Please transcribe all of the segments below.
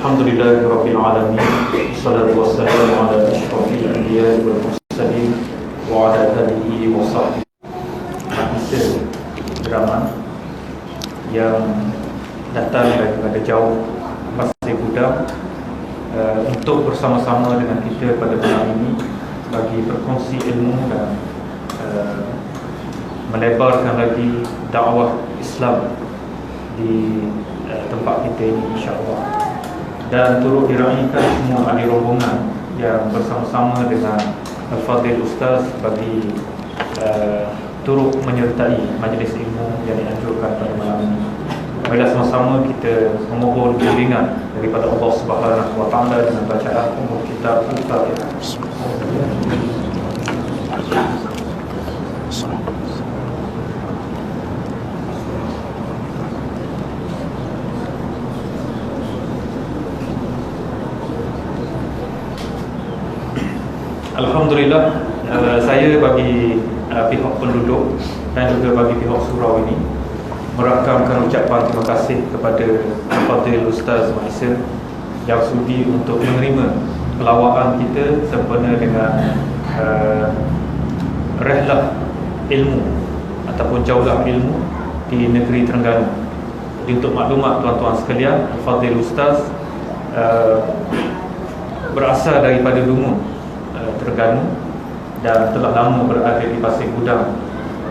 Alhamdulillahirabbil alamin. Wassalatu wassalamu ala asyrafil anbiya'i wal mursalin wa ala alihi wa sahbihi. Hadis drama yang datang daripada jauh Pasir Gudang untuk bersama-sama dengan kita pada malam ini bagi berkongsi ilmu dan melebarkan lagi dakwah Islam di tempat kita ini, insya-Allah. Dan turut diraihkan semua ahli rombongan yang bersama-sama dengan Al-Fadhil Ustaz bagi turut menyertai majlis ilmu yang dianjurkan pada malam ini. Marilah sama-sama kita memohon bimbingan daripada Allah Subhanahu wa taala dengan bacaan umum kitab Al-Fatihah. Alhamdulillah, saya bagi pihak penduduk dan juga bagi pihak surau ini merakamkan ucapan terima kasih kepada Al-Fadhil Ustaz Maisir yang sudi untuk menerima pelawaan kita sempena dengan rehlah ilmu ataupun jaulah ilmu di negeri Terengganu. Jadi untuk maklumat tuan-tuan sekalian, Al-Fadhil Ustaz berasal daripada Lungun, Terengganu, dan telah lama berada di Pasir Gudang.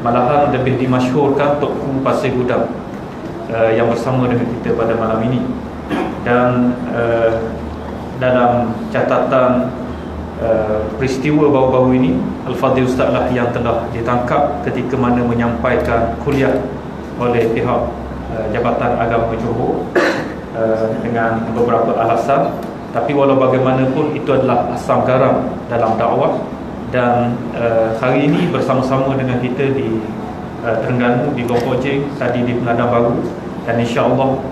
Malahan lebih dimasyhurkan Tuku Pasir Gudang yang bersama dengan kita pada malam ini. Dan dalam catatan peristiwa baru-baru ini, Al-Fadhil Ustaz lah yang telah ditangkap ketika mana menyampaikan kuliah oleh pihak Jabatan Agama Johor dengan beberapa alasan. Tapi walau bagaimanapun itu adalah asam garam dalam dakwah. Dan hari ini bersama-sama dengan kita di Terengganu, di Gopojeng, tadi di Penadang Baru. Dan insya-Allah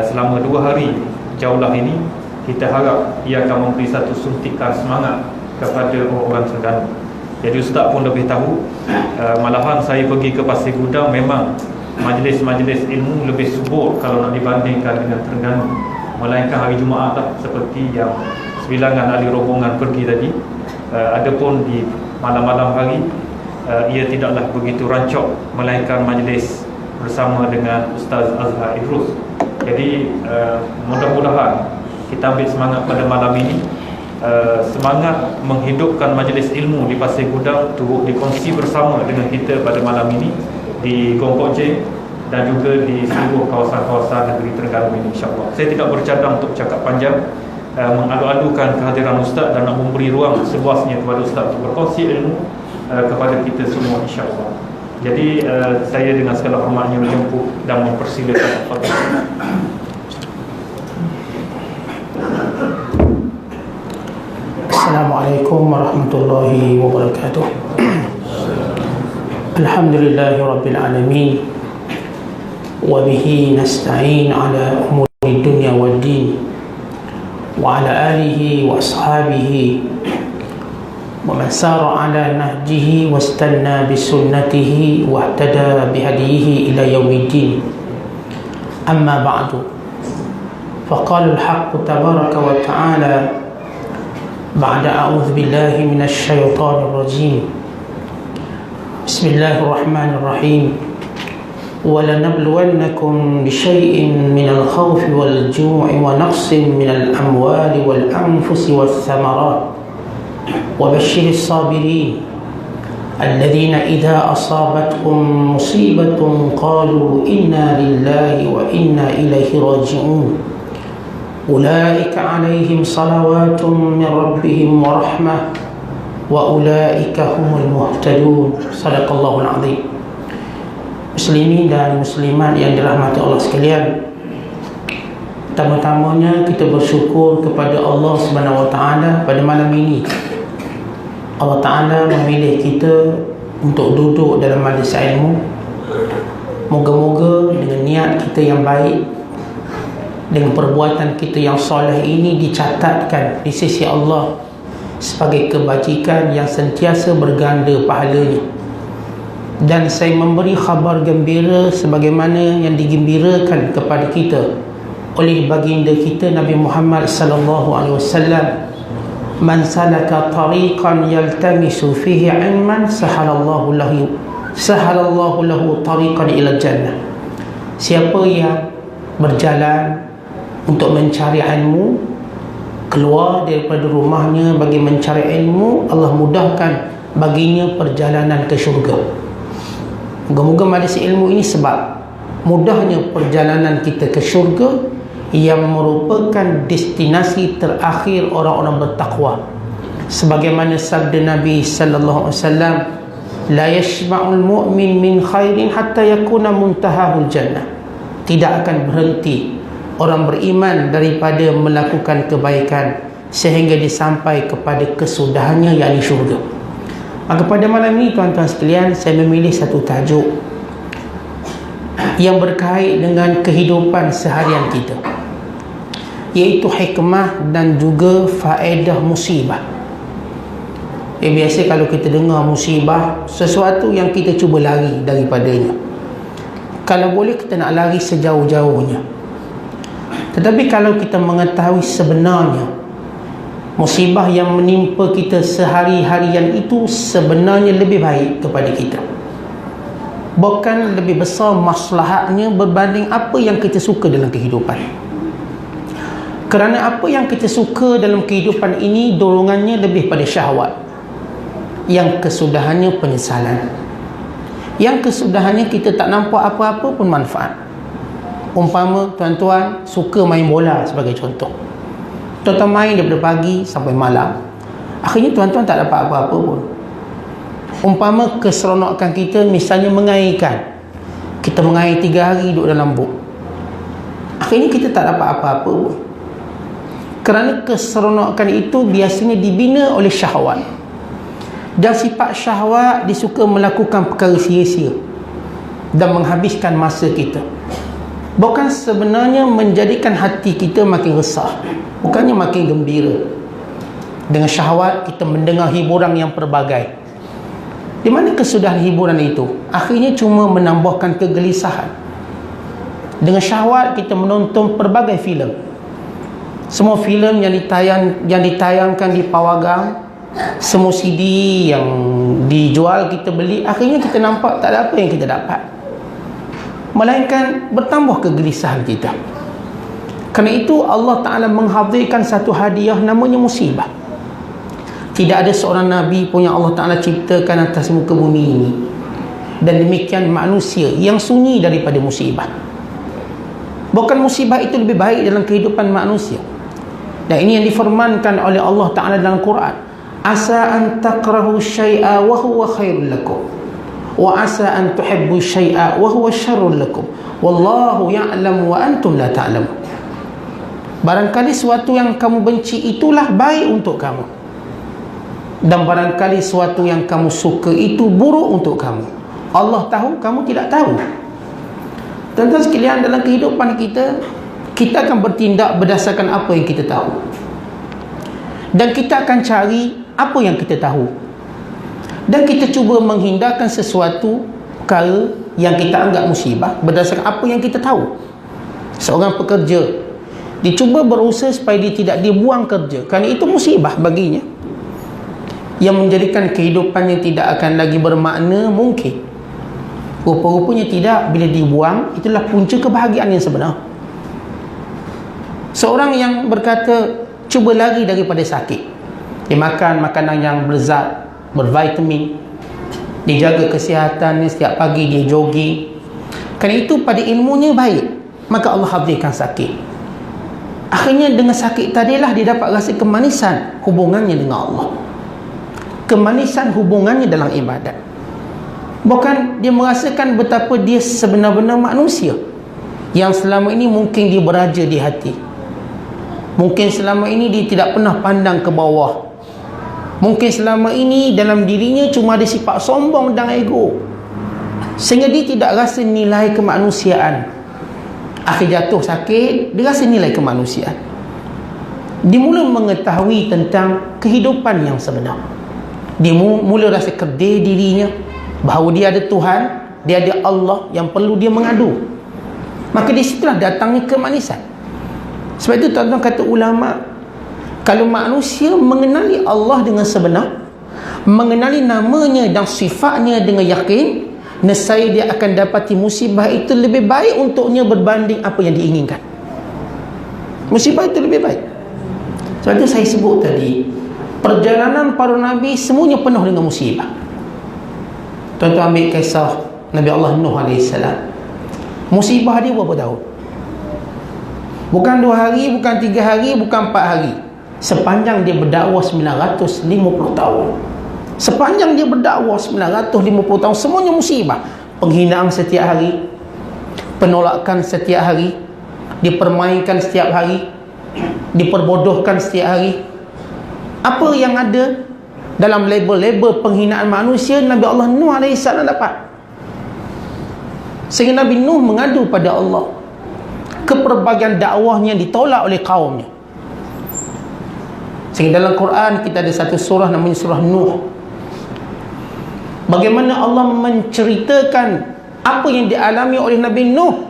selama 2 hari jaulah ini, kita harap ia akan memberi satu suntikan semangat kepada orang-orang Terengganu. Jadi Ustaz pun lebih tahu, malahan saya pergi ke Pasir Gudang, memang majlis-majlis ilmu lebih subur kalau nak dibandingkan dengan Terengganu. Melainkan hari Jumaat lah, seperti yang sebilangan ahli rombongan pergi tadi. Adapun di malam-malam hari, ia tidaklah begitu rancak, melainkan majlis bersama dengan Ustaz Azhar Idrus. Jadi mudah-mudahan kita ambil semangat pada malam ini, semangat menghidupkan majlis ilmu di Pasir Gudang turut dikongsi bersama dengan kita pada malam ini di Gopojeng dan juga di seluruh kawasan-kawasan negeri Terengganu ini, insya-Allah. Saya tidak bercadang untuk cakap panjang, mengalu-alukan kehadiran Ustaz dan nak memberi ruang seluasnya kepada Ustaz untuk berkongsi ilmu kepada kita semua, insya-Allah. Jadi saya dengan segala hormatnya menjemput dan mempersilakan Al-Fatihah. Assalamualaikum warahmatullahi wabarakatuh. Alhamdulillahirabbil alamin. وبه نستعين على أمور الدنيا والدين وعلى آله وأصحابه ومن سار على نهجه واستنى بسنته واهتدى بهديه إلى يوم الدين. أما بعد، فقال الحق تبارك وتعالى بعد أعوذ بالله من الشيطان الرجيم بسم الله الرحمن الرحيم وَلَنَبْلُوَنَّكُمْ بِشَيْءٍ مِنَ الْخَوْفِ وَالْجُوعِ وَنَقْصٍ مِنَ الْأَمْوَالِ وَالْأَنْفُسِ وَالثَّمَرَاتِ وَبَشِّرِ الصَّابِرِينَ الَّذِينَ إِذَا أَصَابَتْهُمْ مُصِيبَةٌ قَالُوا إِنَّا لِلَّهِ وَإِنَّا إِلَيْهِ رَاجِعُونَ أُولَئِكَ عَلَيْهِمْ صَلَوَاتٌ مِنْ رَبِّهِمْ وَرَحْمَةٌ وَأُولَئِكَ هُمُ الْمُهْتَدُونَ. صدق الله العظيم. Muslimin dan muslimat yang dirahmati Allah sekalian, pertama-tamanya kita bersyukur kepada Allah Subhanahu wa taala pada malam ini. Allah Taala memilih kita untuk duduk dalam majlis ilmu. Moga-moga dengan niat kita yang baik, dengan perbuatan kita yang soleh ini dicatatkan di sisi Allah sebagai kebajikan yang sentiasa berganda pahalanya. Dan saya memberi khabar gembira sebagaimana yang digembirakan kepada kita oleh baginda kita Nabi Muhammad sallallahu alaihi wasallam, man salaka tariqan yaltamisu fihi ilman sahalallahu lahu tariqan ila jannah. Siapa yang berjalan untuk mencari ilmu, keluar daripada rumahnya bagi mencari ilmu, Allah mudahkan baginya perjalanan ke syurga. Moga-moga majlis ilmu ini sebab mudahnya perjalanan kita ke syurga, yang merupakan destinasi terakhir orang-orang bertakwa. Sebagaimana sabda Nabi sallallahu alaihi wasallam, la yashba'ul mu'min min khairin hatta yakuna muntahahul jannah. Tidak akan berhenti orang beriman daripada melakukan kebaikan sehingga disampai kepada kesudahannya, yakni syurga. Maka pada malam ini tuan-tuan sekalian, saya memilih satu tajuk yang berkait dengan kehidupan seharian kita, iaitu hikmah dan juga faedah musibah. Biasa kalau kita dengar musibah, sesuatu yang kita cuba lari daripadanya. Kalau boleh kita nak lari sejauh-jauhnya. Tetapi kalau kita mengetahui sebenarnya musibah yang menimpa kita sehari-harian itu sebenarnya lebih baik kepada kita, bukan lebih besar maslahatnya berbanding apa yang kita suka dalam kehidupan. Kerana apa yang kita suka dalam kehidupan ini dorongannya lebih pada syahwat, yang kesudahannya penyesalan, yang kesudahannya kita tak nampak apa-apa pun manfaat. Umpama tuan-tuan suka main bola sebagai contoh, tuan-tuan main daripada pagi sampai malam, akhirnya tuan-tuan tak dapat apa-apa pun. Umpama keseronokan kita misalnya mengairkan, kita mengair 3 hari duduk dalam buk, akhirnya kita tak dapat apa-apa pun. Kerana keseronokan itu biasanya dibina oleh syahwat, dan sifat syahwat disuka melakukan perkara sia-sia dan menghabiskan masa kita, bukan sebenarnya menjadikan hati kita makin resah, bukannya makin gembira. Dengan syahwat kita mendengar hiburan yang pelbagai. Di mana kesudahan hiburan itu? Akhirnya cuma menambahkan kegelisahan. Dengan syahwat kita menonton pelbagai filem. Semua filem yang ditayangkan di pawagam, semua CD yang dijual kita beli, akhirnya kita nampak tak ada apa yang kita dapat, melainkan bertambah kegelisahan kita. Kerana itu Allah Ta'ala menghadirkan satu hadiah namanya musibah. Tidak ada seorang Nabi pun yang Allah Ta'ala ciptakan atas muka bumi ini, dan demikian manusia yang sunyi daripada musibah. Bukan musibah itu lebih baik dalam kehidupan manusia. Dan ini yang difirmankan oleh Allah Ta'ala dalam Quran, asa an takrahu syai'a wa huwa khairul lakum, wa asa an tuhibbu syai'a wa huwa syarrul lakum, wallahu ya'lamu wa antum la ta'lamun. Barangkali sesuatu yang kamu benci itulah baik untuk kamu, dan barangkali sesuatu yang kamu suka itu buruk untuk kamu. Allah tahu, kamu tidak tahu. Tuan-tuan sekalian, dalam kehidupan kita, kita akan bertindak berdasarkan apa yang kita tahu, dan kita akan cari apa yang kita tahu, dan kita cuba menghindarkan sesuatu perkara yang kita anggap musibah berdasarkan apa yang kita tahu. Seorang pekerja, dia cuba berusaha supaya dia tidak dibuang kerja, kerana itu musibah baginya yang menjadikan kehidupannya tidak akan lagi bermakna mungkin. Rupa-rupanya tidak. Bila dibuang, itulah punca kebahagiaan yang sebenar. Seorang yang berkata cuba lari daripada sakit, dia makan makanan yang berzat, bervitamin, dia jaga kesihatannya, setiap pagi dia jogging, kerana itu pada ilmunya baik, maka Allah hadirkan sakit. Akhirnya dengan sakit tadilah dia dapat rasa kemanisan hubungannya dengan Allah, kemanisan hubungannya dalam ibadat. Bukan dia merasakan betapa dia sebenar-benar manusia yang selama ini mungkin dia beraja di hati, mungkin selama ini dia tidak pernah pandang ke bawah, mungkin selama ini dalam dirinya cuma ada sifat sombong dan ego, sehingga dia tidak rasa nilai kemanusiaan. Akhir jatuh sakit, dia rasa nilai kemanusiaan. Dia mula mengetahui tentang kehidupan yang sebenar. Dia mula rasa kedih dirinya, bahawa dia ada Tuhan, dia ada Allah yang perlu dia mengadu. Maka di situlah datangnya kemanisan. Sebab itu tuan-tuan kata ulama, kalau manusia mengenali Allah dengan sebenar, mengenali namanya dan sifatnya dengan yakin, nescaya dia akan dapati musibah itu lebih baik untuknya berbanding apa yang diinginkan. Musibah itu lebih baik. Sebab itu saya sebut tadi, perjalanan para Nabi semuanya penuh dengan musibah. Tuan-tuan ambil kisah Nabi Allah Nuh AS. Musibah dia berapa tahun? Bukan 2 hari, bukan 3 hari, bukan 4 hari. Sepanjang dia berdakwah 950 tahun. Sepanjang dia berdakwah 950 tahun, semuanya musibah. Penghinaan setiap hari, penolakan setiap hari, dipermainkan setiap hari, diperbodohkan setiap hari. Apa yang ada dalam label-label penghinaan manusia, Nabi Allah Nuh AS dapat. Sehingga Nabi Nuh mengadu pada Allah, kepelbagaian dakwahnya ditolak oleh kaumnya. Sehingga dalam Quran kita ada satu surah namanya surah Nuh. Bagaimana Allah menceritakan apa yang dialami oleh Nabi Nuh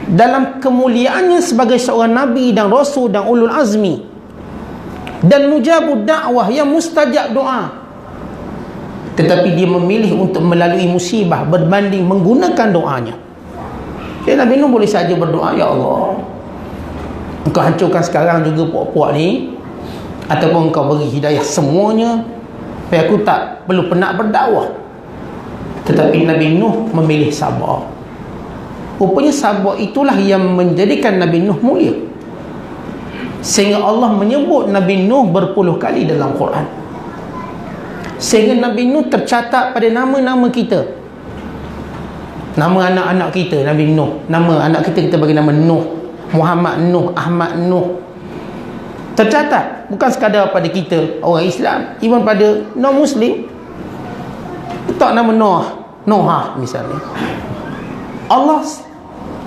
dalam kemuliaannya sebagai seorang Nabi dan Rasul dan ulul azmi, dan mujabud dakwah, yang mustajab doa. Tetapi dia memilih untuk melalui musibah berbanding menggunakan doanya. Jadi Nabi Nuh boleh saja berdoa, ya Allah, Engkau hancurkan sekarang juga puak-puak ni, ataupun Engkau beri hidayah semuanya supaya aku tak perlu penat berdakwah. Tetapi Nabi Nuh memilih sabar. Rupanya sabar itulah yang menjadikan Nabi Nuh mulia, sehingga Allah menyebut Nabi Nuh berpuluh kali dalam Quran, sehingga Nabi Nuh tercatat pada nama-nama kita. Nama anak-anak kita Nabi Nuh, nama anak kita bagi nama Nuh, Muhammad Nuh, Ahmad Nuh. Tercatat bukan sekadar pada kita orang Islam, even pada non-Muslim. Letak nama Noah misalnya. Allah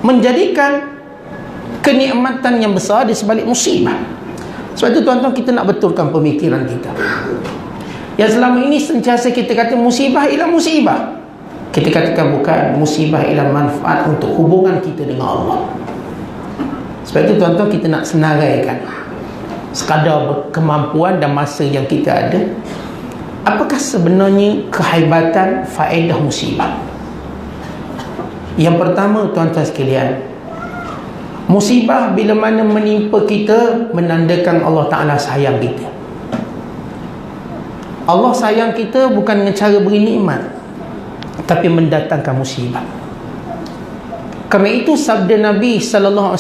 menjadikan kenikmatan yang besar di sebalik musibah. Sebab itu tuan-tuan, kita nak betulkan pemikiran kita. Yang selama ini sentiasa kita kata musibah ialah musibah, kita katakan bukan, musibah ialah manfaat untuk hubungan kita dengan Allah. Sebab itu tuan-tuan, kita nak senaraikan sekadar kemampuan dan masa yang kita ada, apakah sebenarnya kehebatan faedah musibah. Yang pertama tuan-tuan sekalian, musibah bila mana menimpa kita menandakan Allah Ta'ala sayang kita. Allah sayang kita bukan dengan cara beri nikmat, tapi mendatangkan musibah. Kerana itu sabda Nabi SAW,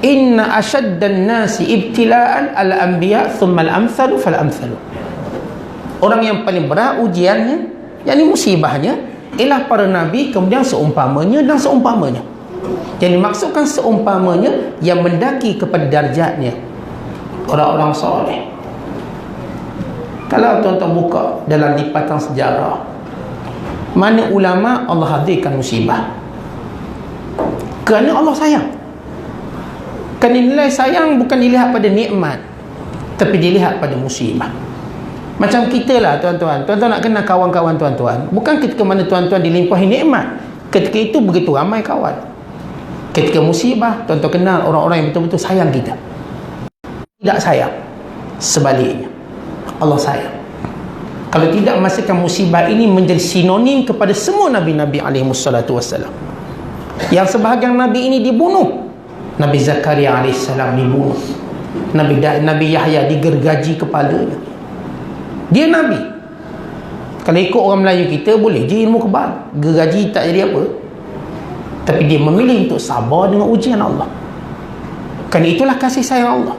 inna ashaddan nasi ibtila'an al-anbiya thumma al-amthalu fal-amthalu. Orang yang paling berat ujiannya, yakni musibahnya, ialah para nabi, kemudian seumpamanya dan seumpamanya. Yang dimaksudkan seumpamanya yang mendaki kepada darjatnya orang-orang soleh. Kalau tuan-tuan buka dalam lipatan sejarah, mana ulama Allah hadirkan musibah, kerana Allah sayang. Kerana nilai sayang bukan dilihat pada nikmat, tapi dilihat pada musibah. Macam kita lah tuan-tuan. Tuan-tuan nak kenal kawan-kawan tuan-tuan, bukan ketika mana tuan-tuan dilimpahi nikmat, ketika itu begitu ramai kawan. Ketika musibah, tuan-tuan kenal orang-orang yang betul-betul sayang kita. Tidak sayang, sebaliknya Allah sayang. Kalau tidak, memastikan musibah ini menjadi sinonim kepada semua Nabi-Nabi alaihissalam. Yang sebahagian Nabi ini dibunuh. Nabi Zakaria alaihissalam dibunuh, Nabi Yahya digergaji kepalanya. Dia Nabi. Kalau ikut orang Melayu kita, boleh je ilmu kebal, gergaji tak jadi apa. Tapi dia memilih untuk sabar dengan ujian Allah. Kerana itulah kasih sayang Allah.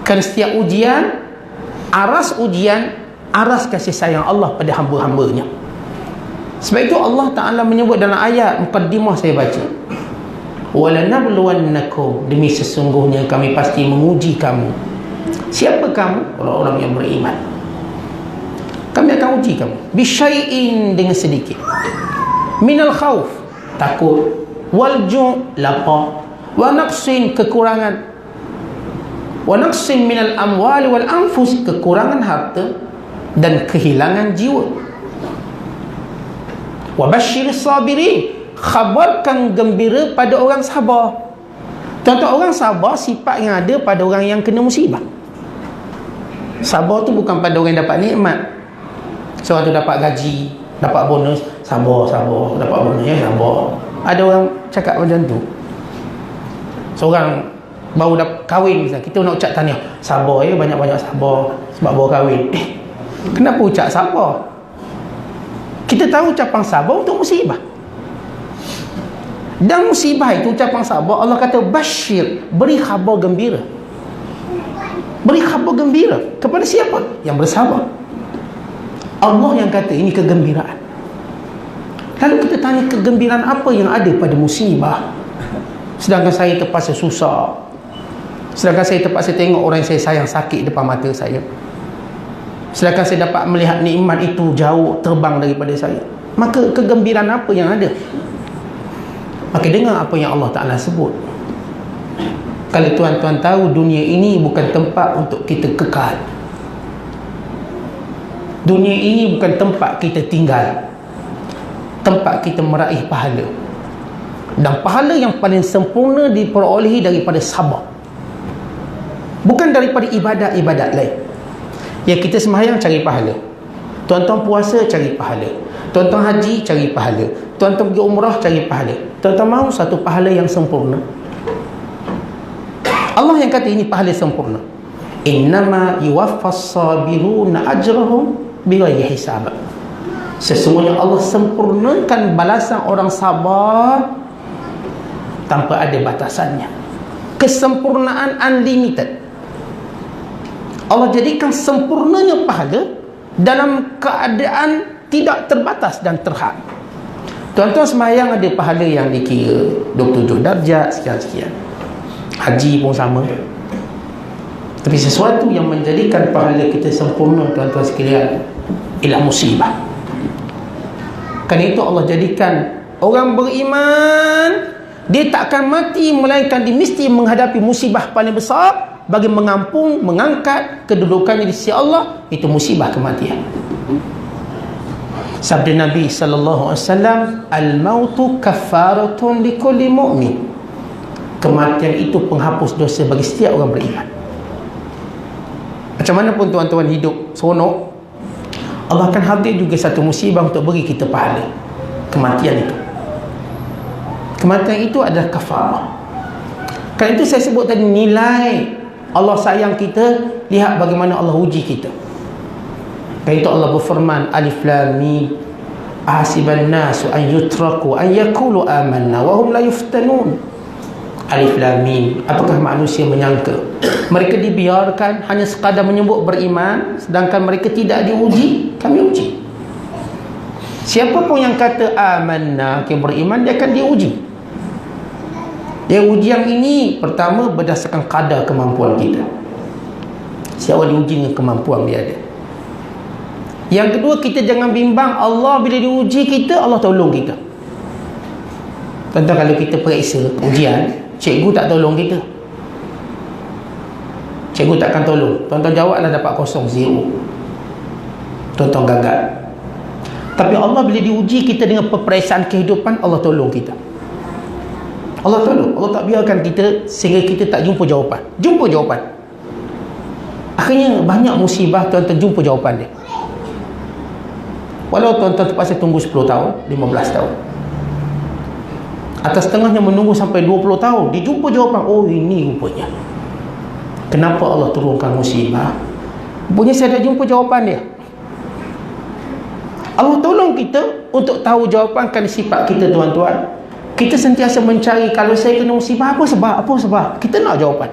Kerana setiap ujian, aras kasih sayang Allah pada hamba-hambanya. Sebab itu Allah Ta'ala menyebut dalam ayat muqaddimah saya baca, walanabluwannakum, demi sesungguhnya kami pasti menguji kamu. Siapa kamu? Orang-orang yang beriman. Kami akan uji kamu bisyai'in, dengan sedikit, minal khawf, takut, wal ju', lapar, wa naqsin, kekurangan, wa naqsin minal amwali wal anfus, kekurangan harta dan kehilangan jiwa. Wa basyiris sabirin, khabarkan gembira pada orang sabar. Tuan-tuan, orang sabar sifat yang ada pada orang yang kena musibah. Sabar tu bukan pada orang yang dapat nikmat. Seorang tu dapat gaji, dapat bonus, sabar. Dapat bonus, ya sabar. Ada orang cakap macam tu. Seorang baru dah kahwin misalnya, kita nak ucap tahniah, sabar ya, banyak-banyak sabar sebab baru kahwin. Kenapa ucap sabar? Kita tahu ucapan sabar untuk musibah. Dan musibah itu ucapan sabar, Allah kata basyir, beri khabar gembira. Beri khabar gembira kepada siapa? Yang bersabar. Allah yang kata ini kegembiraan. Lalu kita tanya, kegembiraan apa yang ada pada musibah? Sedangkan saya terpaksa susah, sedangkan saya terpaksa tengok orang yang saya sayang sakit depan mata saya, sedangkan saya dapat melihat nikmat itu jauh terbang daripada saya. Maka kegembiraan apa yang ada? Maka dengar apa yang Allah Ta'ala sebut. Kalau tuan-tuan tahu, dunia ini bukan tempat untuk kita kekal. Dunia ini bukan tempat kita tinggal, tempat kita meraih pahala. Dan pahala yang paling sempurna diperolehi daripada sabar, bukan daripada ibadat-ibadat lain. Ya, kita sembahyang cari pahala, tuan-tuan puasa cari pahala, tuan-tuan haji cari pahala, tuan-tuan pergi umrah cari pahala. Tuan-tuan mahu satu pahala yang sempurna? Allah yang kata ini pahala sempurna. Innama yuwaffas sabiruna ajrahum bighairi hisab. Sesungguhnya Allah sempurnakan balasan orang sabar tanpa ada batasannya. Kesempurnaan unlimited. Allah jadikan sempurnanya pahala dalam keadaan tidak terbatas dan terhad. Tuan-tuan sembahyang ada pahala yang dikira 27 darjat sekian-sekian. Haji pun sama. Tapi sesuatu yang menjadikan pahala kita sempurna, tuan-tuan sekalian, ialah musibah. Kerana itu Allah jadikan orang beriman, dia tak akan mati melainkan dia mesti menghadapi musibah paling besar bagi mengangkat kedudukannya di sisi Allah, itu musibah kematian. Sabda Nabi sallallahu alaihi wasallam, al-mautu kaffaratun likulli mu'min. Kematian itu penghapus dosa bagi setiap orang beriman. Macam mana pun tuan-tuan hidup seronok, Allah akan hadir juga satu musibah untuk beri kita pahala. Kematian itu, kematian itu adalah kafarah. Kerana itu saya sebut tadi, nilai Allah sayang kita, lihat bagaimana Allah uji kita. Kerana itu Allah berfirman, Alif Lam Mim, ahasiban nasu an yutraku an yaqulu amanna wa hum la yuftanun. Alif Lam Mim, apakah manusia menyangka mereka dibiarkan hanya sekadar menyebut beriman sedangkan mereka tidak diuji? Kami uji. Siapa pun yang kata amanna, yang beriman, dia akan diuji. Dia ujian ini pertama berdasarkan kadar kemampuan kita. Siapa diuji dengan kemampuan dia ada. Yang kedua, kita jangan bimbang. Allah bila diuji kita, Allah tolong kita. Contoh kalau kita periksa ujian, cikgu tak tolong kita, cikgu takkan tolong. Tuan-tuan jawablah dapat 0, 0. Tuan-tuan gagal. Tapi Allah bila diuji kita dengan peperiksaan kehidupan, Allah tolong kita. Allah tolong. Allah tak biarkan kita sehingga kita tak jumpa jawapan. Jumpa jawapan. Akhirnya banyak musibah tuan-tuan jumpa jawapan dia. Walau tuan-tuan terpaksa tunggu 10 tahun, 15 tahun. Atas setengahnya menunggu sampai 20 tahun, dijumpa jawapan. Oh, ini rupanya kenapa Allah turunkan musibah. Rupanya saya dah jumpa jawapan dia. Allah tolong kita untuk tahu jawapan. Kerana sifat kita tuan-tuan, kita sentiasa mencari, kalau saya kena musibah, apa sebab? Apa sebab? Kita nak jawapan.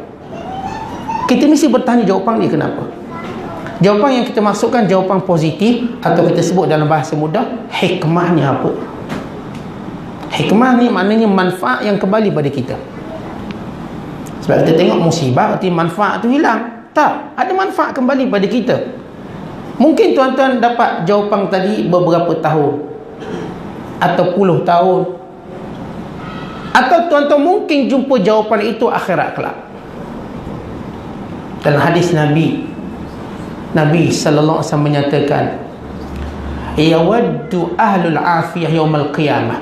Kita mesti bertanya jawapan dia kenapa. Jawapan yang kita masukkan jawapan positif, atau kita sebut dalam bahasa mudah, hikmahnya apa. Hikmah ni maknanya manfaat yang kembali pada kita. Sebab kita tengok musibah arti manfaat tu hilang. Tak, ada manfaat kembali pada kita. Mungkin tuan-tuan dapat jawapan tadi beberapa tahun atau puluh tahun, atau tuan-tuan mungkin jumpa jawapan itu akhirat kelak. Dalam hadis Nabi sallallahu alaihi wasallam menyatakan, yawaddu ahlul afiyah yaumal qiyamah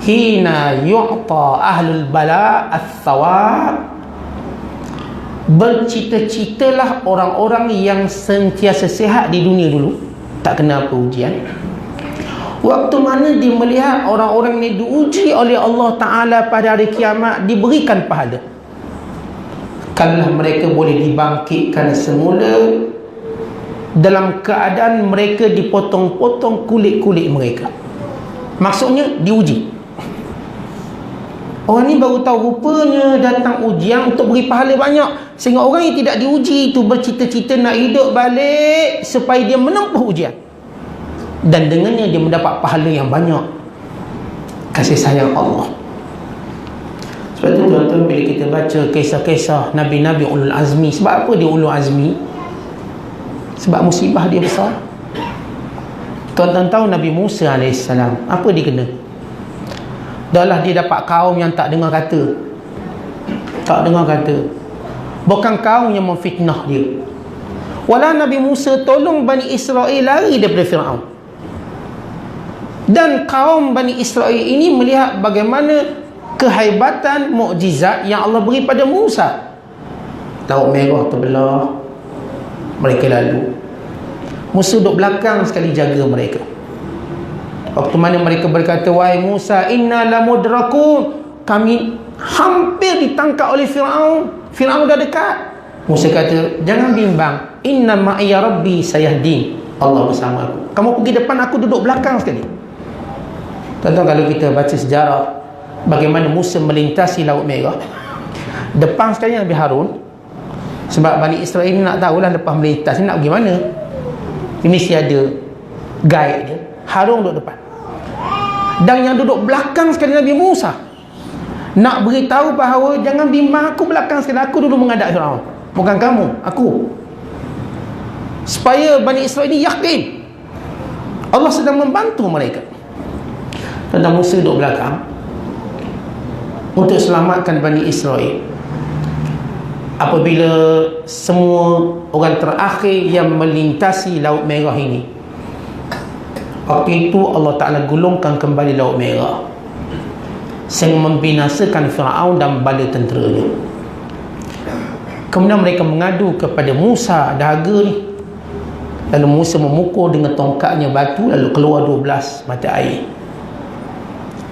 hina yu'ta ahlul bala as-sawab, bercita-citalah orang-orang yang sentiasa sihat di dunia dulu, tak kena apa ujian. Waktu mana dia melihat orang-orang ni diuji oleh Allah Ta'ala pada hari kiamat, diberikan pahala. Kalaulah mereka boleh dibangkitkan semula dalam keadaan mereka dipotong-potong kulit-kulit mereka. Maksudnya diuji. Orang ni baru tahu rupanya datang ujian untuk beri pahala banyak, sehingga orang yang tidak diuji itu bercita-cita nak hidup balik supaya dia menempuh ujian, dan dengannya dia mendapat pahala yang banyak. Kasih sayang Allah. Sebab itu tuan-tuan, bila kita baca kisah-kisah Nabi-Nabi Ulul Azmi, sebab apa dia Ulul Azmi? Sebab musibah dia besar. Tuan-tuan tahu Nabi Musa AS, apa dia kena? Dahlah dia dapat kaum yang tak dengar kata. Tak dengar kata. Bukan kaum yang memfitnah dia. Walau Nabi Musa tolong Bani Israel lari daripada Fir'aun. Dan kaum Bani Israel ini melihat bagaimana kehebatan mukjizat yang Allah beri pada Musa. Laut Merah terbelah, mereka lalu. Musa duduk belakang sekali jaga mereka. Waktu mana mereka berkata, wahai Musa, inna lamudrakun, kami hampir ditangkap oleh Fir'aun, Fir'aun dah dekat. Musa kata, jangan bimbang, inna ma'iya rabbi sayahdin, Allah bersama aku. Kamu pergi depan, aku duduk belakang sekali. Tuan-tuan, kalau kita baca sejarah bagaimana Musa melintasi Laut Merah, depan sekali Nabi Harun. Sebab Bani Israel ni nak tahulah lepas melintas ni nak pergi mana. Ini mesti ada guide dia. Harun duduk depan. Dan yang duduk belakang sekali Nabi Musa nak beritahu bahawa jangan bimbang, aku belakang sekali, aku dulu menghadap Firaun, bukan kamu, aku. Supaya Bani Israel ini yakin Allah sedang membantu mereka. Tentang Musa duduk belakang untuk selamatkan Bani Israel. Apabila semua orang terakhir yang melintasi Laut Merah ini, waktu itu Allah Ta'ala gulungkan kembali Laut Merah sehingga membinasakan Fir'aun dan bala tenteranya. Kemudian mereka mengadu kepada Musa, dahaga ni. Lalu Musa memukul dengan tongkatnya batu, lalu keluar 12 mata air.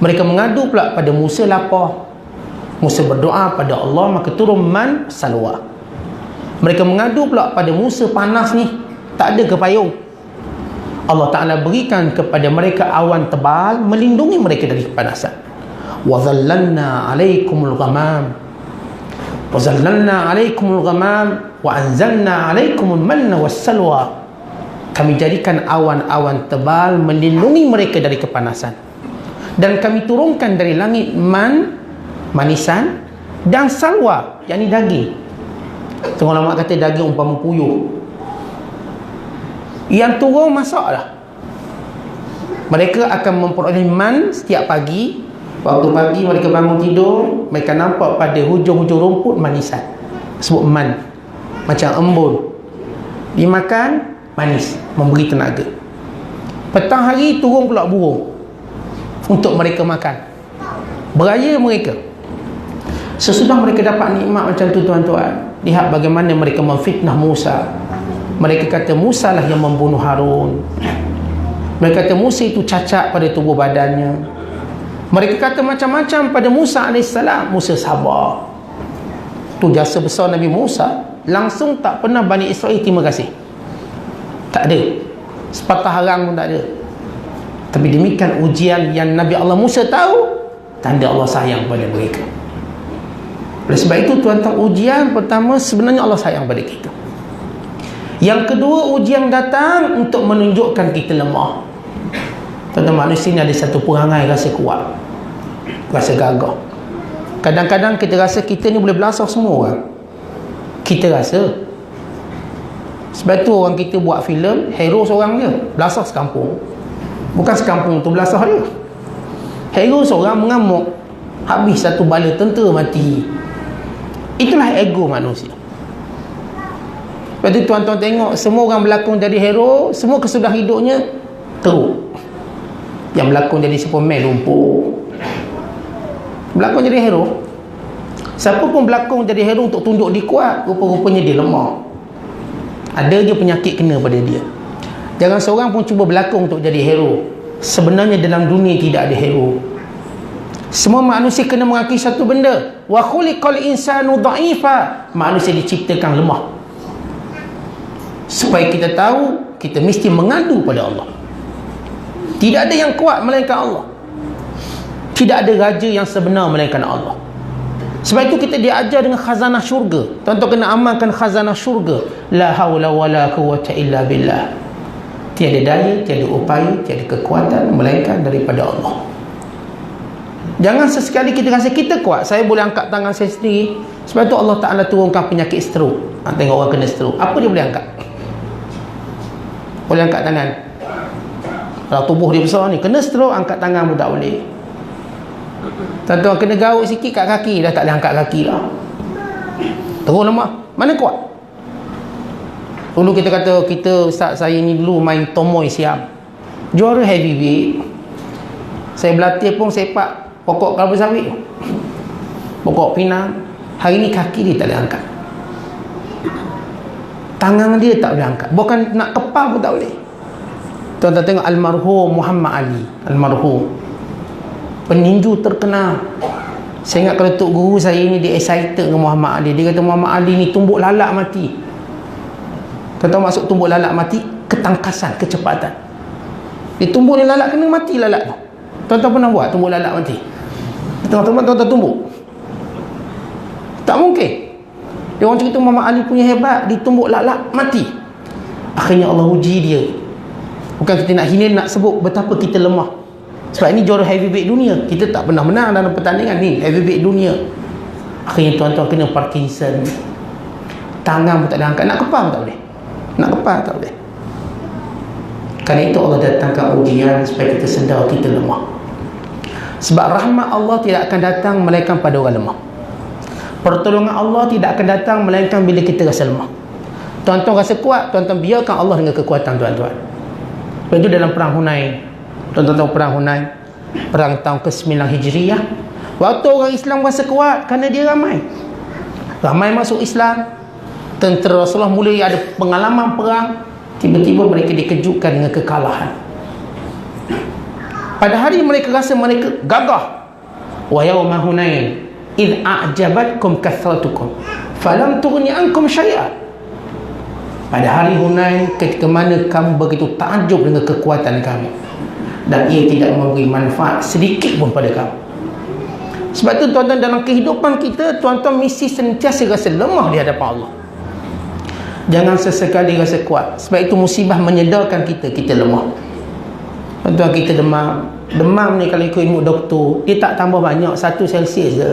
Mereka mengadu pula pada Musa lapar. Musa berdoa pada Allah, maka turun man salwa. Mereka mengadu pula pada Musa panas ni, tak ada ke payung. Allah Ta'ala berikan kepada mereka awan tebal melindungi mereka dari kepanasan. Wa zallalna alaikumul ghamam, wa zallalna alaikumul ghamam wa anzalna alaikumul manna wassalwa. Kami jadikan awan-awan tebal melindungi mereka dari kepanasan, dan kami turunkan dari langit manisan, dan salwa, yakni daging. Tengok ulama kata daging umpama puyuh. Yang turun masaklah. Mereka akan memperoleh man setiap pagi. Waktu pagi mereka bangun tidur, mereka nampak pada hujung-hujung rumput manisan, sebut man, macam embun. Dimakan, manis, memberi tenaga. Petang hari turun pula burung untuk mereka makan. Beraya mereka. Sesudah mereka dapat nikmat macam tu, tuan-tuan, lihat bagaimana mereka memfitnah Musa. Mereka kata Musa lah yang membunuh Harun. Mereka kata Musa itu cacat pada tubuh badannya. Mereka kata macam-macam pada Musa AS. Musa sabar. Tu jasa besar Nabi Musa. Langsung tak pernah Bani Israel terima kasih. Tak ada. Sepatah harang pun tak ada. Tapi demikian ujian yang Nabi Allah Musa tahu, tanda Allah sayang pada mereka. Oleh sebab itu, tuan-tuan, ujian pertama sebenarnya Allah sayang pada kita. Yang kedua, ujian datang untuk menunjukkan kita lemah. Tuan-tuan, manusia ni ada satu perangai rasa kuat, rasa gagah. Kadang-kadang kita rasa kita ni boleh belasah semua orang. Kita rasa. Sebab tu orang kita buat filem, hero seorang je belasah sekampung. Bukan sekampung tu belasah dia. Hero seorang mengamuk, habis satu bala tentera mati. Itulah ego manusia. Lepas tu tuan-tuan tengok, semua orang berlakon jadi hero, semua kesudah hidupnya teruk. Yang berlakon jadi Superman lumpuh, Berlakon jadi hero. Siapa pun berlakon jadi hero untuk tunjuk dia kuat, rupa-rupanya dia lemah. Ada je penyakit kena pada dia. Jangan seorang pun cuba berlakon untuk jadi hero. Sebenarnya dalam dunia tidak ada hero. Semua manusia kena mengakui satu benda, wa khuliqal insanu dha'ifa. Manusia diciptakan lemah. Supaya kita tahu, kita mesti mengadu pada Allah. Tidak ada yang kuat melainkan Allah. Tidak ada raja yang sebenar melainkan Allah. Sebab itu kita diajar dengan khazanah syurga. Tuan-tuan kena amalkan khazanah syurga. La hawla wa la quwwata illa billah. Tiada daya, tiada upaya, tiada kekuatan melainkan daripada Allah. Jangan sesekali kita rasa kita kuat, saya boleh angkat tangan saya sendiri. Sebab itu Allah Ta'ala turunkan penyakit stroke. Tengok orang kena stroke, apa dia boleh angkat? Boleh angkat tangan. Kalau tubuh dia besar ni, kena stroke, angkat tangan pun tak boleh. Tuan-tuan kena gaut sikit kat kaki, dah tak boleh angkat kaki lah. Terus lemah. Mana kuat? Dulu kita kata, Ustaz saya ni dulu main tomoy siam, juara heavyweight. Saya berlatih pun sepak pokok kelapa sawit, pokok pinang. Hari ni kaki dia tak boleh angkat, tangan dia tak boleh angkat, bukan nak kepal pun tak boleh. Tuan-tuan tengok almarhum Muhammad Ali, almarhum peninju terkenal. Saya ingat kalau tok guru saya ni dia excited dengan Muhammad Ali. Dia kata Muhammad Ali ni tumbuk lalak mati. Tuan-tuan maksud tumbuk lalak mati, ketangkasan, kecepatan. Dia tumbuk ni lalak, kena mati lalak tu. Tuan-tuan pernah buat tumbuk lalak mati? Tuan-tuan tumbuk? Tak mungkin. Dia orang cerita Muhammad Ali punya hebat, ditumbuk lalak mati. Akhirnya Allah uji dia. Bukan kita nak hina, nak sebut betapa kita lemah. Sebab ini juara heavyweight dunia. Kita tak pernah menang dalam pertandingan ni, heavyweight dunia. Akhirnya tuan-tuan kena Parkinson. Tangan pun tak boleh angkat, nak kepal pun tak boleh. Nak kepal tak boleh. Kerana itu Allah datangkan ujian supaya kita sedar kita lemah. Sebab rahmat Allah tidak akan datang melainkan pada orang lemah. Pertolongan Allah tidak akan datang melainkan bila kita rasa lemah. Tuan-tuan rasa kuat, tuan-tuan biarkan Allah dengan kekuatan tuan-tuan. Lepas itu dalam perang Hunain, tuan-tuan tahu perang Hunain, perang tahun ke-9 Hijriah. Waktu orang Islam rasa kuat kerana dia ramai masuk Islam. Tentera Rasulullah mulai ada pengalaman perang, tiba-tiba mereka dikejutkan dengan kekalahan. Pada hari mereka rasa mereka gagah. Wa yawma Hunain id a'jabatkum kathratukum falam tughni ankum syai'a. Pada hari Hunain, ketika mana kamu begitu takjub dengan kekuatan kamu dan ia tidak memberi manfaat sedikit pun pada kamu. Sebab tu tuan-tuan, dalam kehidupan kita, tuan-tuan mesti sentiasa rasa lemah di hadapan Allah. Jangan sesekali rasa kuat. Sebab itu musibah menyedarkan kita lemah. Tuan-tuan, kita demam. Demam ni kalau ikut ilmu doktor, dia tak tambah banyak, 1 Celsius je.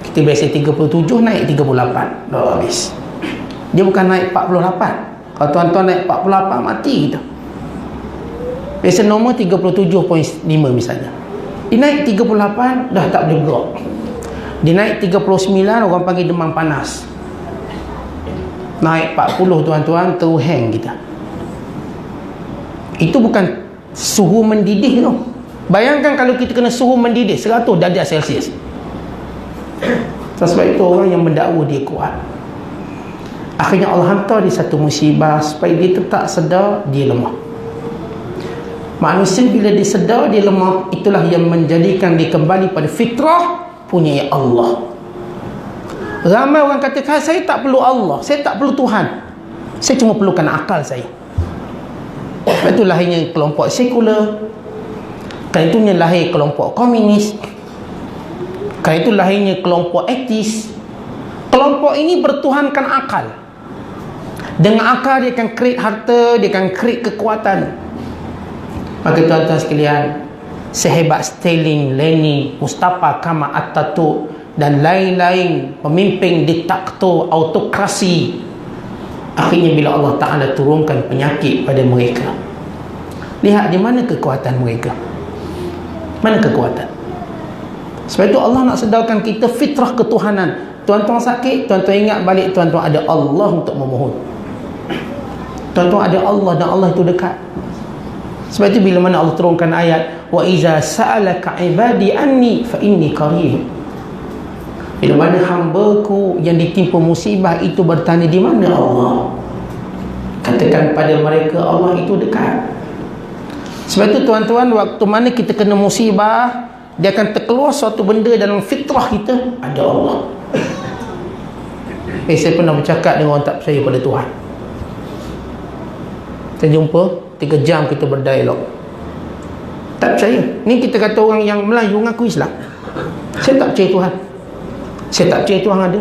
Kita biasa 37, naik 38, dah habis. Dia bukan naik 48. Kalau tuan-tuan naik 48, mati kita. Biasa normal 37.5 misalnya. Dia naik 38, dah tak boleh bergerak. Dia naik 39, orang panggil demam panas. Naik 40 tuan-tuan, terus hang kita. Itu bukan suhu mendidih tu. Bayangkan kalau kita kena suhu mendidih 100 darjah Celsius. Sebab itu orang yang mendakwa dia kuat, akhirnya Allah hantar dia satu musibah supaya dia tetap sedar dia lemah. Manusia bila dia sedar dia lemah, itulah yang menjadikan dia kembali pada fitrah punya Allah. Ramai orang kata, saya tak perlu Allah, saya tak perlu Tuhan, saya cuma perlukan akal saya. Sebab itu lahirnya kelompok sekular, kerana itu lahir kelompok komunis, kerana itu lahirnya kelompok etis. Kelompok ini bertuhankan akal. Dengan akal dia akan create harta, dia akan create kekuatan. Maka tuan-tuan sekalian, sehebat Stalin, Lenin, Mustafa Kemal Atatürk dan lain-lain pemimpin diktator autokrasi, akhirnya bila Allah Ta'ala turunkan penyakit pada mereka, lihat di mana kekuatan mereka, mana kekuatan. Sebab itu Allah nak sedarkan kita fitrah ketuhanan. Tuan-tuan sakit, tuan-tuan ingat balik, tuan-tuan ada Allah untuk memohon. Tuan-tuan ada Allah dan Allah itu dekat. Sebab itu bila mana Allah turunkan ayat wa iza sa'alaka ibadi anni fa inni qarib, bila mana hamba-Ku yang ditimpa musibah itu bertanya di mana Allah, katakan pada mereka Allah itu dekat. Sebab itu tuan-tuan, waktu mana kita kena musibah, dia akan terkeluar suatu benda dalam fitrah kita, ada Allah. Saya pernah bercakap dengan orang tak percaya pada Tuhan. Saya jumpa 3 jam kita berdialog. Tak percaya. Ni kita kata orang yang Melayu mengaku Islam. Saya tak percaya Tuhan. Saya tak percaya Tuhan ada.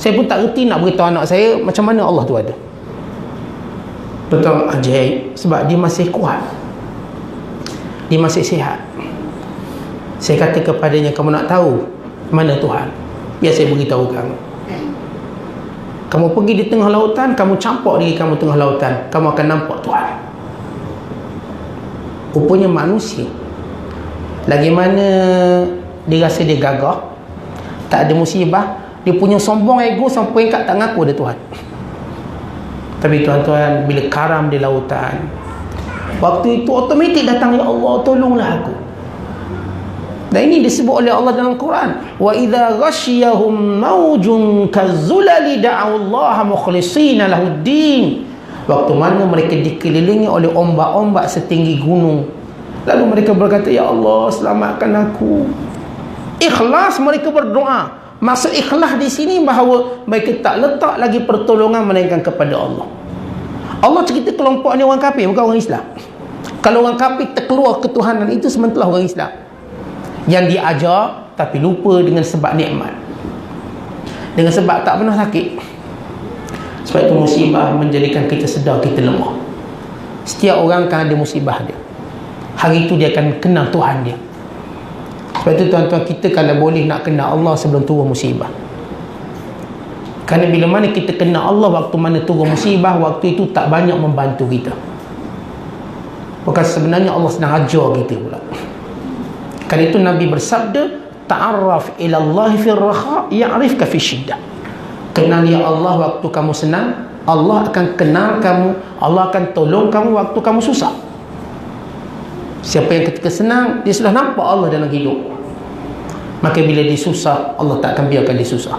Saya pun tak reti nak beritahu anak saya macam mana Allah tu ada. Betul, ajaib. Sebab dia masih kuat, dia masih sihat. Saya kata kepadanya, kamu nak tahu mana Tuhan? Biar saya beritahu kamu. Kamu pergi di tengah lautan, kamu campak diri kamu tengah lautan, kamu akan nampak Tuhan. Rupanya manusia, lagi mana dia rasa dia gagah, tak ada musibah, dia punya sombong ego sampai peringkat tak ngaku ada Tuhan. Tapi tuan-tuan, bila karam di lautan, waktu itu automatik datang, ya Allah tolonglah aku. Dan ini disebut oleh Allah dalam Quran, wa idza ghasyiyahum maujun kazzulali da'allaha mukhlishina lahuddin. Waktu mana mereka dikelilingi oleh ombak-ombak setinggi gunung, lalu mereka berkata, ya Allah selamatkan aku. Ikhlas mereka berdoa. Maksud ikhlas di sini bahawa mereka tak letak lagi pertolongan melainkan kepada Allah. Allah cerita kelompok ni orang kafir, bukan orang Islam. Kalau orang kafir terkeluar ketuhanan itu sementara orang Islam yang diajar tapi lupa dengan sebab nikmat, dengan sebab tak pernah sakit. Sebab itu musibah menjadikan kita sedar kita lemah. Setiap orang akan ada musibah dia. Hari itu dia akan kenal Tuhan dia. Sebab itu tuan-tuan, kita kalau boleh nak kenal Allah sebelum turun musibah. Kerana bila mana kita kenal Allah waktu mana turun musibah, waktu itu tak banyak membantu kita. Bukan sebenarnya Allah sedang ajar kita pula. Kerana itu Nabi bersabda, ta'arraf ila Allah fi ar-raha ya'rifka fi syiddah. Kenali Allah waktu kamu senang, Allah akan kenal kamu, Allah akan tolong kamu waktu kamu susah. Siapa yang ketika senang, dia sudah nampak Allah dalam hidup, maka bila dia susah, Allah tak akan biarkan dia susah.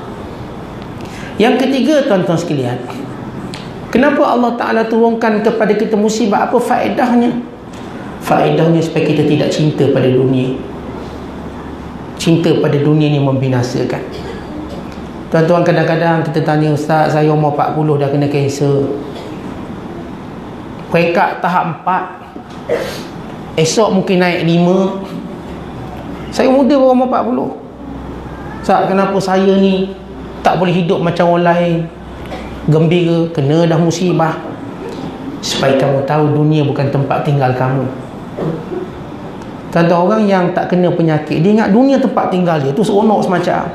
Yang ketiga, tuan-tuan sekalian, kenapa Allah Ta'ala turunkan kepada kita musibah? Apa faedahnya? Faedahnya supaya kita tidak cinta pada dunia. Cinta pada dunia ni membinasakan. Tuan-tuan, kadang-kadang kita tanya, Ustaz, saya umur 40 dah kena kanser, peringkat tahap 4, esok mungkin naik 5. Saya muda baru umur 40. Ustaz, kenapa saya ni tak boleh hidup macam orang lain, gembira, kena dah musibah? Supaya kamu tahu dunia bukan tempat tinggal kamu. Tuan-tuan, orang yang tak kena penyakit, dia ingat dunia tempat tinggal dia, tu seronok semacam.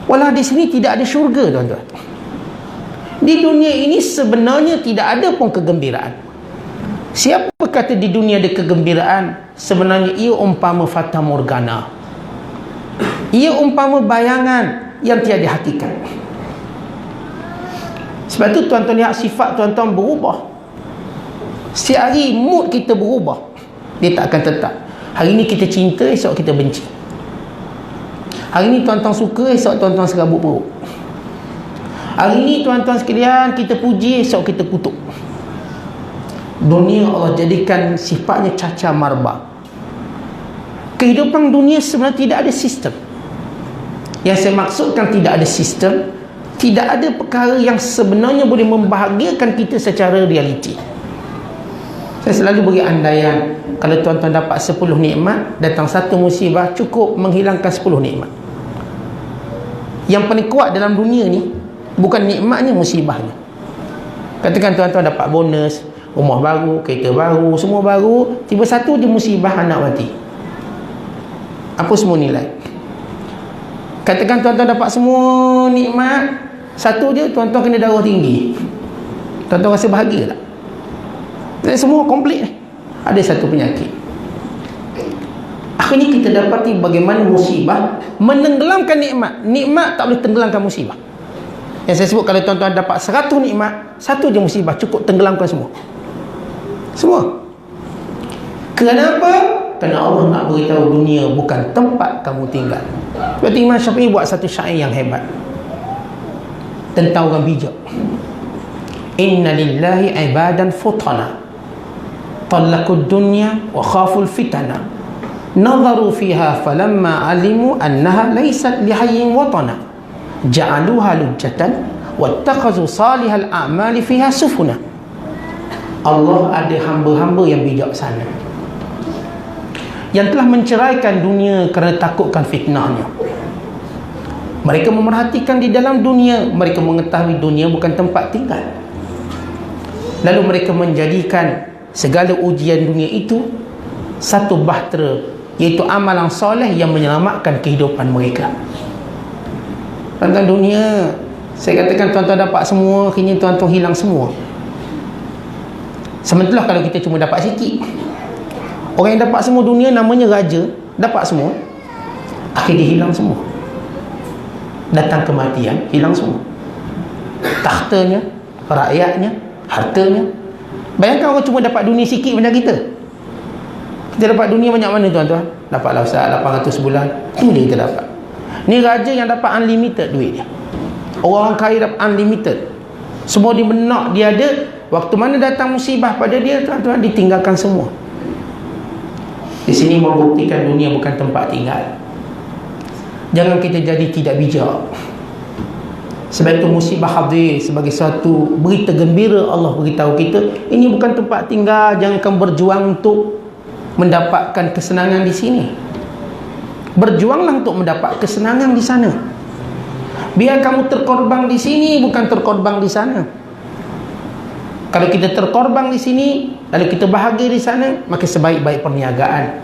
Walau di sini tidak ada syurga, tuan-tuan. Di dunia ini sebenarnya tidak ada pun kegembiraan. Siapa kata di dunia ada kegembiraan? Sebenarnya ia umpama fata morgana. Ia umpama bayangan yang tiada hakikat. Sebab itu tuan-tuan lihat sifat tuan-tuan berubah. Setiap hari mood kita berubah. Dia tak akan tetap. Hari ini kita cinta, esok kita benci. Hari ini tuan-tuan suka, esok tuan-tuan serabut perut. Hari ini tuan-tuan sekalian kita puji, esok kita kutuk. Dunia Allah jadikan sifatnya cacar marba. Kehidupan dunia sebenarnya tidak ada sistem. Yang saya maksudkan tidak ada sistem, tidak ada perkara yang sebenarnya boleh membahagiakan kita secara realiti. Saya selalu beri andaian, kalau tuan-tuan dapat 10 nikmat, datang satu musibah, cukup menghilangkan 10 nikmat. Yang paling kuat dalam dunia ni bukan nikmatnya, musibahnya. Katakan tuan-tuan dapat bonus, rumah baru, kereta baru, semua baru, tiba satu dia musibah, anak mati. Apa semua nilai? Katakan tuan-tuan dapat semua nikmat, satu dia tuan-tuan kena darah tinggi. Tuan-tuan rasa bahagia tak? Dan semua komplit. Ada satu penyakit. Akhirnya kita dapati bagaimana musibah menenggelamkan nikmat. Nikmat tak boleh tenggelamkan musibah. Yang saya sebut, kalau tuan-tuan dapat 100 nikmat, satu je musibah cukup tenggelamkan semua. Semua. Kenapa? Kerana Allah nak beritahu dunia bukan tempat kamu tinggal. Berarti Imam Syafi'i buat satu syair yang hebat tentang orang bijak. Inna lillahi ibadan futana talakud dunya wa khaful fitana nazaru fiha falamma alimu annaha laysat lihayyin watana ja'aluha lujjatan wattaqazu salihal a'mali fiha sufuna. Allah ada hamba-hamba yang bijaksana yang telah menceraikan dunia kerana takutkan fitnahnya. Mereka memerhatikan di dalam dunia, mereka mengetahui dunia bukan tempat tinggal. Lalu mereka menjadikan segala ujian dunia itu satu bahtera, iaitu amalan soleh yang menyelamatkan kehidupan mereka. Tentang dunia, saya katakan tuan-tuan dapat semua, akhirnya tuan-tuan hilang semua. Sementara kalau kita cuma dapat sikit. Orang yang dapat semua dunia namanya raja, dapat semua, akhirnya hilang semua. Datang kematian, hilang semua. Takhtanya, rakyatnya, hartanya. Bayangkan orang cuma dapat dunia sikit macam kita. Kita dapat dunia banyak mana tuan-tuan? Dapatlah Ustaz 800 bulan. Itu dia kita dapat. Ni raja yang dapat unlimited duit dia. Orang kaya dapat unlimited. Semua di benak dia ada. Waktu mana datang musibah pada dia, tuan-tuan, ditinggalkan semua. Di sini membuktikan dunia bukan tempat tinggal. Jangan kita jadi tidak bijak. Sebab itu musibah hadir sebagai satu berita gembira. Allah beritahu kita, ini bukan tempat tinggal. Jangan kamu berjuang untuk mendapatkan kesenangan di sini. Berjuanglah untuk mendapat kesenangan di sana. Biar kamu terkorban di sini, bukan terkorban di sana. Kalau kita terkorban di sini, lalu kita bahagia di sana, maka sebaik-baik perniagaan.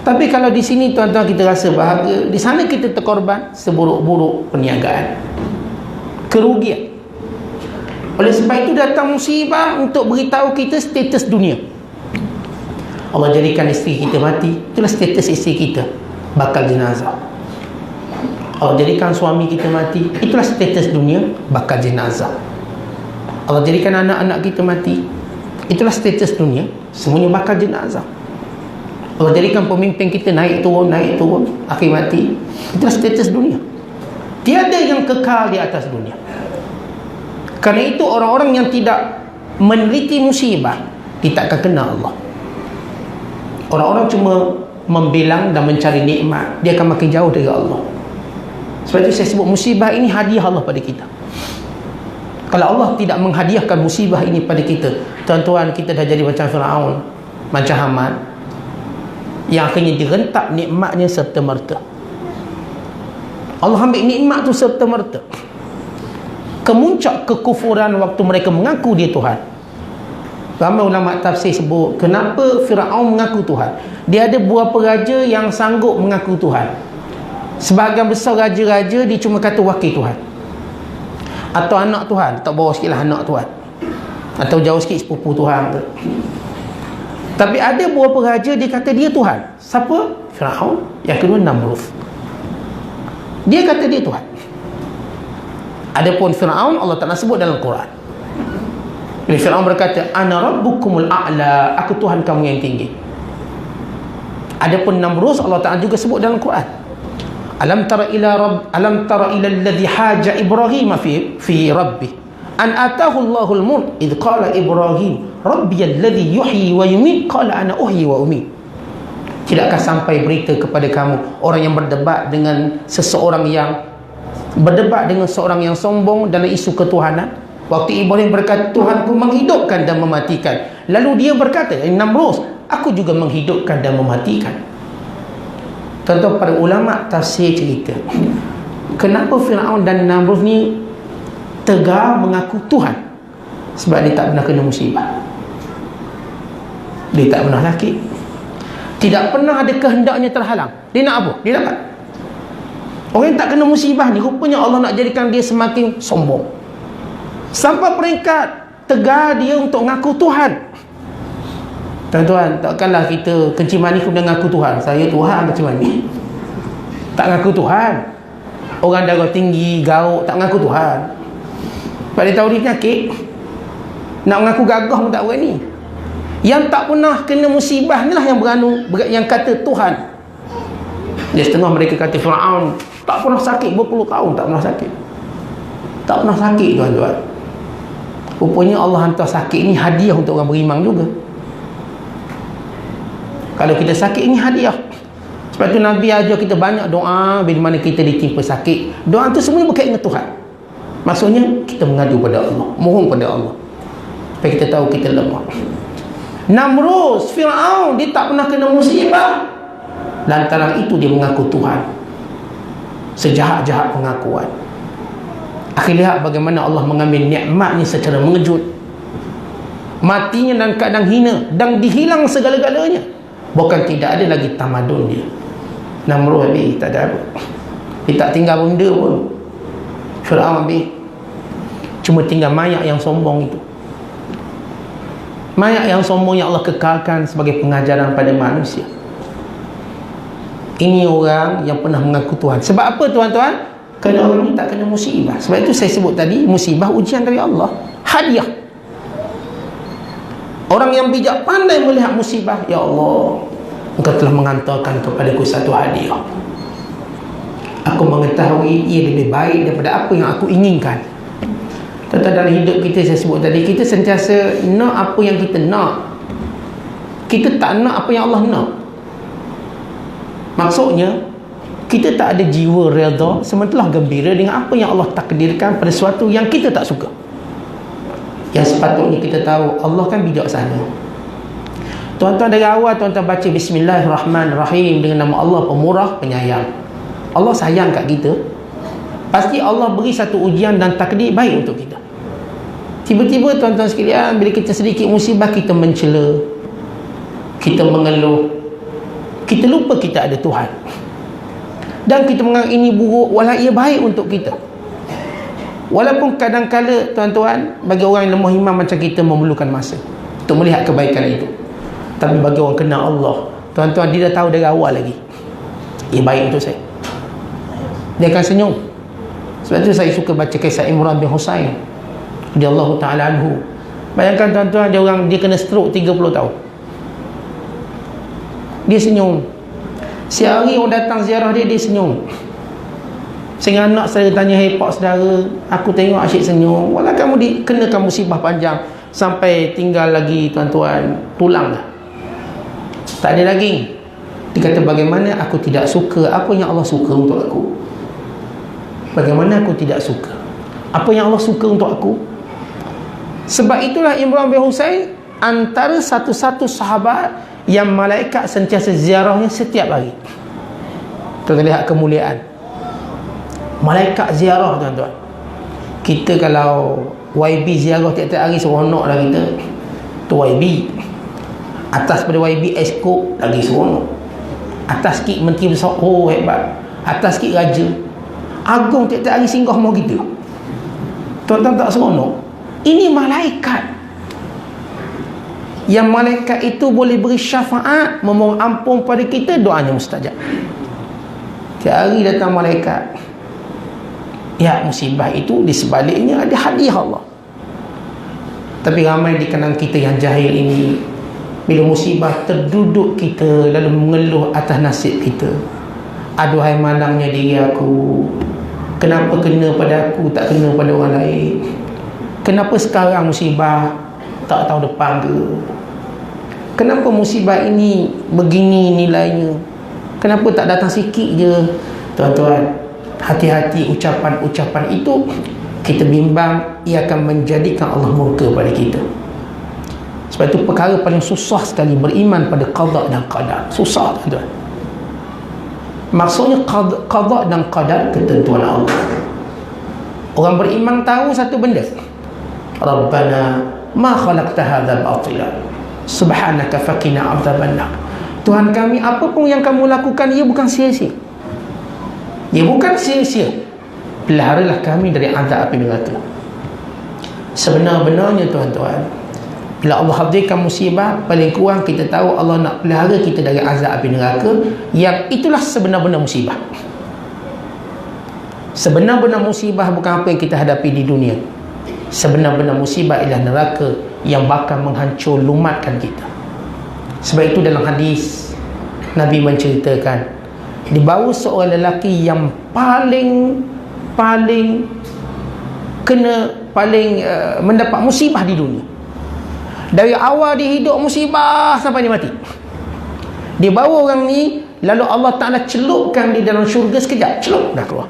Tapi kalau di sini tuan-tuan kita rasa bahagia, di sana kita terkorban, seburuk-buruk perniagaan, kerugian. Oleh sebab itu datang musibah untuk beritahu kita status dunia. Allah jadikan isteri kita mati, itulah status isteri kita, bakal jenazah. Allah jadikan suami kita mati, itulah status dunia, bakal jenazah. Allah jadikan anak-anak kita mati, itulah status dunia, semuanya bakal jenazah. Allah jadikan pemimpin kita naik turun, akhir mati, itulah status dunia. Tiada yang kekal di atas dunia. Kerana itu orang-orang yang tidak meneliti musibah, dia tak akan kenal Allah. Orang-orang cuma membilang dan mencari nikmat, dia akan makin jauh dari Allah. Sebab itu saya sebut musibah ini hadiah Allah pada kita. Kalau Allah tidak menghadiahkan musibah ini pada kita, tuan-tuan, kita dah jadi macam Firaun, macam Haman, yang akhirnya direntak nikmatnya serta merta. Allah ambil nikmat tu serta merta. Kemuncak kekufuran waktu mereka mengaku dia Tuhan. Ramai ulama tafsir sebut, kenapa Firaun mengaku Tuhan? Dia ada beberapa raja yang sanggup mengaku Tuhan. Sebahagian besar raja-raja dia cuma kata wakil Tuhan, atau anak Tuhan, tak bawah sikit lah anak Tuhan, atau jauh sikit sepupu Tuhan ke. Tapi ada beberapa raja dia kata dia Tuhan. Siapa? Firaun. Yang kedua Namrud. Dia kata dia Tuhan. Adapun Firaun Allah Ta'ala sebut dalam Quran. Bila Firaun berkata, ana rabbukumul a'la, aku Tuhan kamu yang tinggi. Adapun Namrud Allah Ta'ala juga sebut dalam Quran. Alam tara ila alladhi haja Ibrahim fi rabbih an atahu Allahul mulk id qala Ibrahim rabbiyal ladzi yuhyi wa yumiit qala ana uhyi wa umiit. Tidakkah sampai berita kepada kamu orang yang berdebat dengan seorang yang sombong dalam isu ketuhanan? Waktu Ibrahim berkata, Tuhanku menghidupkan dan mematikan. Lalu dia berkata, Namrud, aku juga menghidupkan dan mematikan. Contoh para ulama tafsir cerita, kenapa Firaun dan Namrud ni tegar mengaku Tuhan? Sebab dia tak pernah kena musibah. Dia tak pernah sakit, tidak pernah ada kehendaknya terhalang. Dia nak apa? Dia dapat. Orang yang tak kena musibah ni, rupanya Allah nak jadikan dia semakin sombong, sampai peringkat tegar dia untuk mengaku Tuhan. Tuan-tuan, takkanlah kita kencing manis kemudian mengaku Tuhan, saya Tuhan kencing manis. Tak mengaku Tuhan. Orang darah tinggi, gauk, tak mengaku Tuhan. Sebab dia tahu dia penyakit. Nak mengaku gagah pun tak berani. Yang tak pernah kena musibah ni lah yang kata Tuhan. Dia setengah mereka kata Firaun tak pernah sakit berpuluh tahun, tak pernah sakit. Tak pernah sakit, tuan-tuan. Rupanya Allah hantar sakit ni hadiah untuk orang beriman juga. Kalau kita sakit ni hadiah. Sebab tu Nabi ajar kita banyak doa bila mana kita ditimpa sakit. Doa tu semuanya berkaitan dengan Tuhan. Maksudnya kita mengadu pada Allah, mohon pada Allah, supaya kita tahu kita lemah. Namrud, Firaun, dia tak pernah kena musibah, lantaran itu dia mengaku Tuhan. Sejahat-jahat pengakuan. Akhirnya lihat bagaimana Allah mengambil nikmatnya secara mengejut. Matinya dalam keadaan hina dan dihilang segala-galanya. Bukan tidak ada lagi tamadun dia. Namrud habis, tak ada apa. Dia tak tinggal benda pun. Firaun habis. Cuma tinggal mayat yang sombong itu. Mayat yang sombong yang Allah kekalkan sebagai pengajaran pada manusia. Ini orang yang pernah mengaku Tuhan. Sebab apa, tuan-tuan? Kerana orang ini tak kena musibah. Sebab itu saya sebut tadi, musibah ujian dari Allah, hadiah. Orang yang bijak pandai melihat musibah, ya Allah, Engkau telah mengantarkan kepadaku satu hadiah. Aku mengetahui ia lebih baik daripada apa yang aku inginkan. Tentang dalam hidup kita, saya sebut tadi, kita sentiasa nak apa yang kita nak. Kita tak nak apa yang Allah nak. Maksudnya, kita tak ada jiwa redha sementara gembira dengan apa yang Allah takdirkan pada sesuatu yang kita tak suka. Yang sepatutnya kita tahu, Allah kan bijaksana. Tuan-tuan, dari awal tuan-tuan baca Bismillahirrahmanirrahim dengan nama Allah Pemurah Penyayang. Allah sayang kat kita. Pasti Allah beri satu ujian dan takdir baik untuk kita. Tiba-tiba tuan-tuan sekalian, bila kita sedikit musibah, kita mencela, kita mengeluh, kita lupa kita ada Tuhan, dan kita menganggap ini buruk walau ia baik untuk kita. Walaupun kadang-kala tuan-tuan, bagi orang yang lemah iman macam kita memerlukan masa untuk melihat kebaikan itu. Tapi bagi orang kenal Allah, tuan-tuan, dia dah tahu dari awal lagi ia baik untuk saya. Dia akan senyum. Sebab tu saya suka baca kisah Imran bin Husain radhiyallahu ta'ala anhu. Bayangkan tuan-tuan, dia kena stroke 30 tahun. Dia senyum. Setiap hari orang datang ziarah dia, dia senyum. Sehingga anak saya tanya, "Hei pak saudara, aku tengok asyik senyum. Walau kamu dikenakan musibah panjang sampai tinggal lagi tuan-tuan tulang dah, tak ada daging." Dia kata, "Bagaimana aku tidak suka apa yang Allah suka untuk aku? Bagaimana aku tidak suka apa yang Allah suka untuk aku?" Sebab itulah Imran bin Husain antara satu-satu sahabat yang malaikat sentiasa ziarahnya setiap hari. Kita lihat kemuliaan malaikat ziarah, tuan-tuan. Kita kalau YB ziarah tiap-tiap hari, seronok lah kita. Tu YB. Atas pada YB Esko lagi seronok. Atas sikit Menteri Besar, oh hebat. Atas sikit Raja Agung tiap-tiap hari singgah mau kita. Tuan-tuan, tak seronok? Ini malaikat. Yang malaikat itu boleh beri syafaat, memohon ampun pada kita, doanya mustajab. Tiap hari datang malaikat. Ya, musibah itu di sebaliknya ada hadiah Allah. Tapi ramai di kalangan kita yang jahil ini, bila musibah terduduk kita lalu mengeluh atas nasib kita. Aduhai malangnya diri aku, kenapa kena pada aku, tak kena pada orang lain? Kenapa sekarang musibah, tak tahu depan ke? Kenapa musibah ini begini nilainya? Kenapa tak datang sikit je? Tuan-tuan, hati-hati ucapan-ucapan itu. Kita bimbang, ia akan menjadikan Allah murka pada kita. Sebab itu perkara paling susah sekali beriman pada qada dan qadar. Susah, tuan-tuan. Maksudnya qada dan qadar, ketentuan Allah. Orang beriman tahu satu benda, Rabbana ma khalaqta hadzal batila subhanaka faqina adzabannar. Tuhan kami, apa pun yang kamu lakukan, ia bukan sia-sia. Ia bukan sia-sia. Peliharalah kami dari azab api neraka. Sebenar-benarnya tuan-tuan, bila Allah hadirkan musibah, paling kurang kita tahu Allah nak pelihara kita dari azab api neraka. Yang itulah sebenar-benar musibah. Sebenar-benar musibah bukan apa yang kita hadapi di dunia. Sebenar-benar musibah ialah neraka yang bakal menghancur lumatkan kita. Sebab itu dalam hadis Nabi menceritakan, dibawa seorang lelaki yang paling mendapat musibah di dunia. Dari awal dia hidup musibah sampai dia mati. Dia bawa orang ni, lalu Allah Ta'ala celupkan di dalam syurga sekejap, celup dah keluar.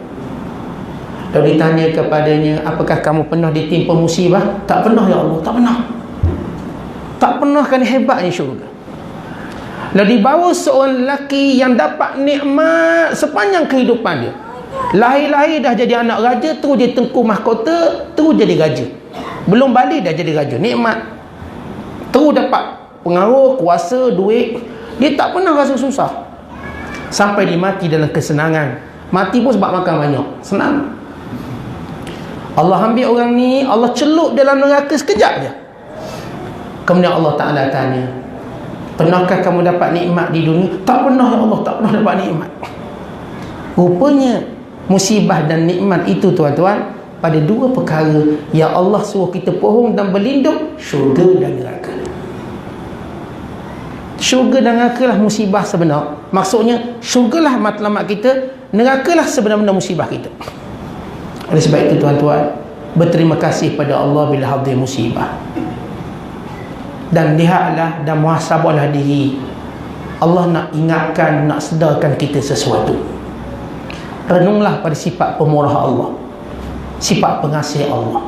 Lalu ditanya kepadanya, apakah kamu pernah ditimpa musibah? Tak pernah ya Allah, tak pernah. Tak pernah, kan hebatnya syurga. Lalu dibawa seorang lelaki yang dapat nikmat sepanjang kehidupan dia. Lahir-lahir dah jadi anak raja, terus dia tengku mahkota, terus jadi raja. Belum balik dah jadi raja, nikmat. Terus dapat pengaruh, kuasa, duit. Dia tak pernah rasa susah. Sampai dia mati dalam kesenangan. Mati pun sebab makan banyak, senang. Allah ambil orang ni, Allah celup dalam neraka sekejap je. Kemudian Allah Ta'ala tanya, pernahkah kamu dapat nikmat di dunia? Tak pernah ya Allah, tak pernah dapat nikmat. Rupanya musibah dan nikmat itu tuan-tuan pada dua perkara yang Allah suruh kita pohon dan berlindung, syurga dan neraka. Syurga dan neraka lah musibah sebenar. Maksudnya syurga lah matlamat kita, neraka lah sebenar-benar musibah kita. Oleh sebab itu tuan-tuan, berterima kasih pada Allah bila hadir musibah. Dan lihatlah dan muhasabahlah diri. Allah nak ingatkan, nak sedarkan kita sesuatu. Renunglah pada sifat pemurah Allah, sifat pengasih Allah.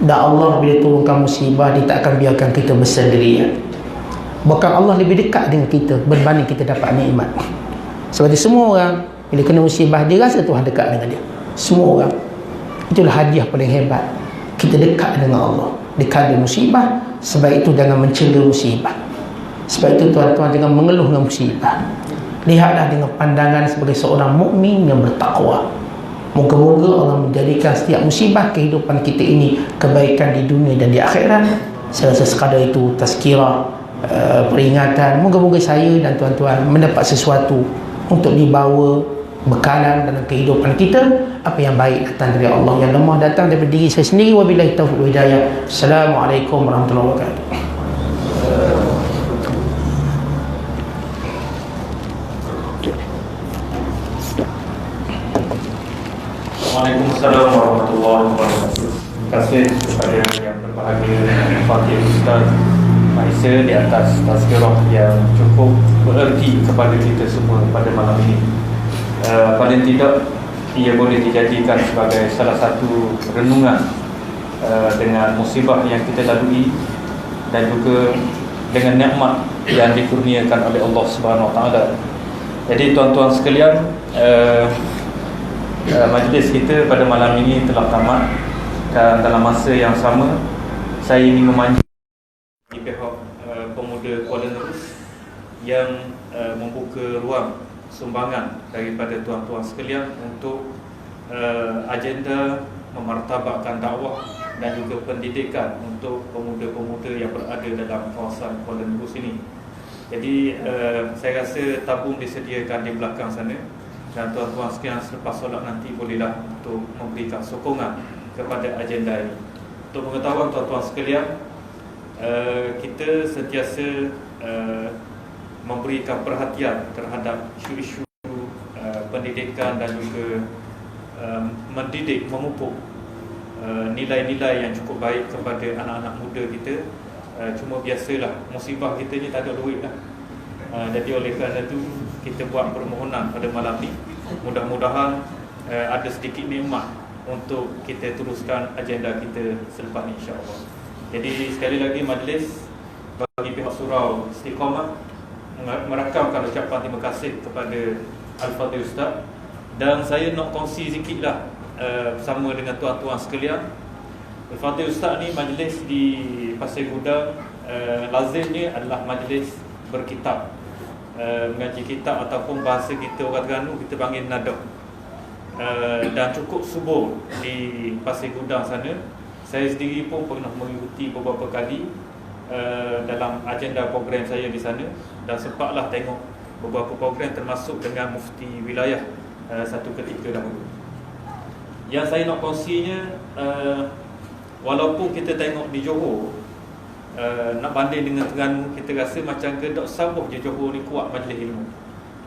Dan Allah bila turunkan musibah, dia tak akan biarkan kita bersendirian. Bahkan Allah lebih dekat dengan kita berbanding kita dapat nikmat. Sebab itu semua orang bila kena musibah, dia rasa Tuhan dekat dengan dia. Semua orang. Itulah hadiah paling hebat, kita dekat dengan Allah di kala musibah. Sebab itu jangan mencela musibah. Sebab itu tuan-tuan jangan mengeluh dengan musibah. Lihatlah dengan pandangan sebagai seorang mukmin yang bertakwa. Moga-moga Allah menjadikan setiap musibah kehidupan kita ini kebaikan di dunia dan di akhirat. Saya rasa sekadar itu tazkirah, peringatan. Moga-moga saya dan tuan-tuan mendapat sesuatu untuk dibawa bekalan dalam kehidupan kita. Apa yang baik datang dari Allah, yang lemah datang daripada diri saya sendiri. Wabillahi taufiq wal hidayah. Assalamualaikum warahmatullahi wabarakatuh. Waalaikumsalam warahmatullahi wabarakatuh. Terima kasih kepada yang berbahagia Fadil Ustaz Maisa di atas tazkirah yang cukup bererti kepada kita semua pada malam ini. Paling tidak ia boleh dijadikan sebagai salah satu renungan dengan musibah yang kita lalui dan juga dengan nikmat yang dikurniakan oleh Allah Subhanahu Wa Taala. Jadi tuan-tuan sekalian, majlis kita pada malam ini telah tamat, dan dalam masa yang sama saya ingin memanggil di pihak pemuda Kuala Nerus yang membuka ruang sumbangan daripada tuan-tuan sekalian untuk agenda memartabatkan dakwah dan juga pendidikan untuk pemuda-pemuda yang berada dalam kawasan Kuala Nerus ini. Jadi saya rasa tabung disediakan di belakang sana, dan tuan-tuan sekalian selepas solat nanti bolehlah untuk memberikan sokongan kepada agenda ini. Untuk pengetahuan tuan-tuan sekalian, kita sentiasa memberikan perhatian terhadap isu-isu pendidikan dan juga mendidik, memupuk nilai-nilai yang cukup baik kepada anak-anak muda kita. Cuma biasalah musibah kita ni tak ada duit lah. Jadi oleh kerana itu kita buat permohonan pada malam ni, mudah-mudahan ada sedikit nikmat untuk kita teruskan agenda kita selepas ni insya-Allah. Jadi sekali lagi majlis bagi pihak surau Istiqamah merakamkan ucapan terima kasih kepada Al-Fadhil Ustaz, dan saya nak kongsi sikitlah bersama dengan tuan-tuan sekalian. Al-Fadhil Ustaz ni majlis di Pasir Gudang, lazimnya adalah majlis berkitab, mengaji kitab ataupun bahasa kita orang Terengganu kita panggil nadah, dan cukup subur di Pasir Gudang sana. Saya sendiri pun pernah mengikuti beberapa kali dalam agenda program saya di sana, dan sempatlah tengok beberapa program termasuk dengan mufti wilayah satu ketika dahulu. Yang saya nak kongsinya, walaupun kita tengok di Johor nak banding dengan Terengganu, kita rasa macam ke Dok Sabah je Johor ni kuat majlis ilmu.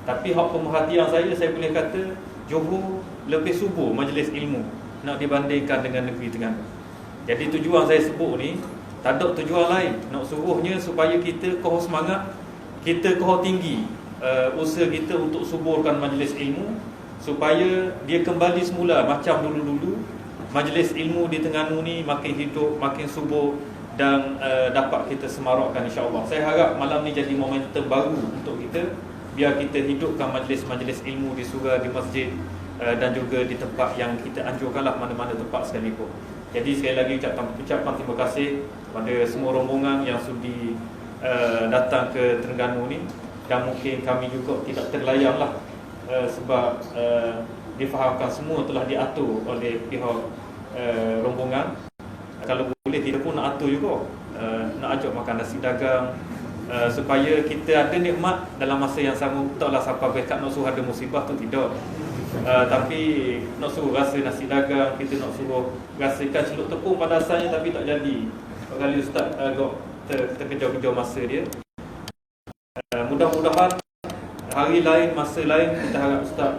Tapi hak pemerhatian saya boleh kata Johor lebih subur majlis ilmu nak dibandingkan dengan negeri Terengganu. Jadi tujuan saya sebut ni tak ada tujuan lain, nak suruhnya supaya kita koh semangat, kita koh tinggi usaha kita untuk suburkan majlis ilmu supaya dia kembali semula macam dulu-dulu. Majlis ilmu di Terengganu ni makin hidup, makin subur dan dapat kita semarakkan insya-Allah. Saya harap malam ni jadi momentum baru untuk kita, biar kita hidupkan majlis-majlis ilmu di surau, di masjid dan juga di tempat yang kita anjurkanlah, mana-mana tempat sekalipun. Jadi sekali lagi ucapan terima kasih kepada semua rombongan yang sudi datang ke Terengganu ni, dan mungkin kami juga tidak terlayanglah sebab difahamkan semua telah diatur oleh pihak rombongan. Kalau boleh kita pun nak atur juga, nak ajak makan nasi dagang supaya kita ada nikmat dalam masa yang sama. Taklah sampai berkat nak suruh ada musibah tu, tidak. Tapi nak suruh rasa nasi dagang, kita nak suruh rasakan celup tepung pada asalnya tapi tak jadi. Kali Ustaz agak terkejar-kejar masa dia. Mudah-mudahan hari lain, masa lain, kita harap Ustaz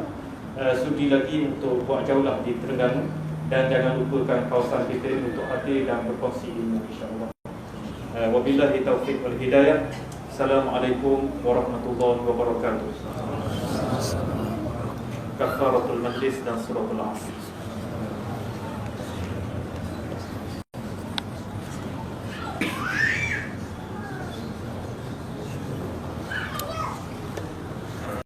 sudi lagi untuk buat jauhlah di Terengganu, dan jangan lupakan kawasan kita ini untuk hadir dan berkongsi ilmu insya-Allah. Wabillahi taufiq wal hidayah. Assalamualaikum warahmatullahi wabarakatuh. Kafaratul majlis dan suratul asr.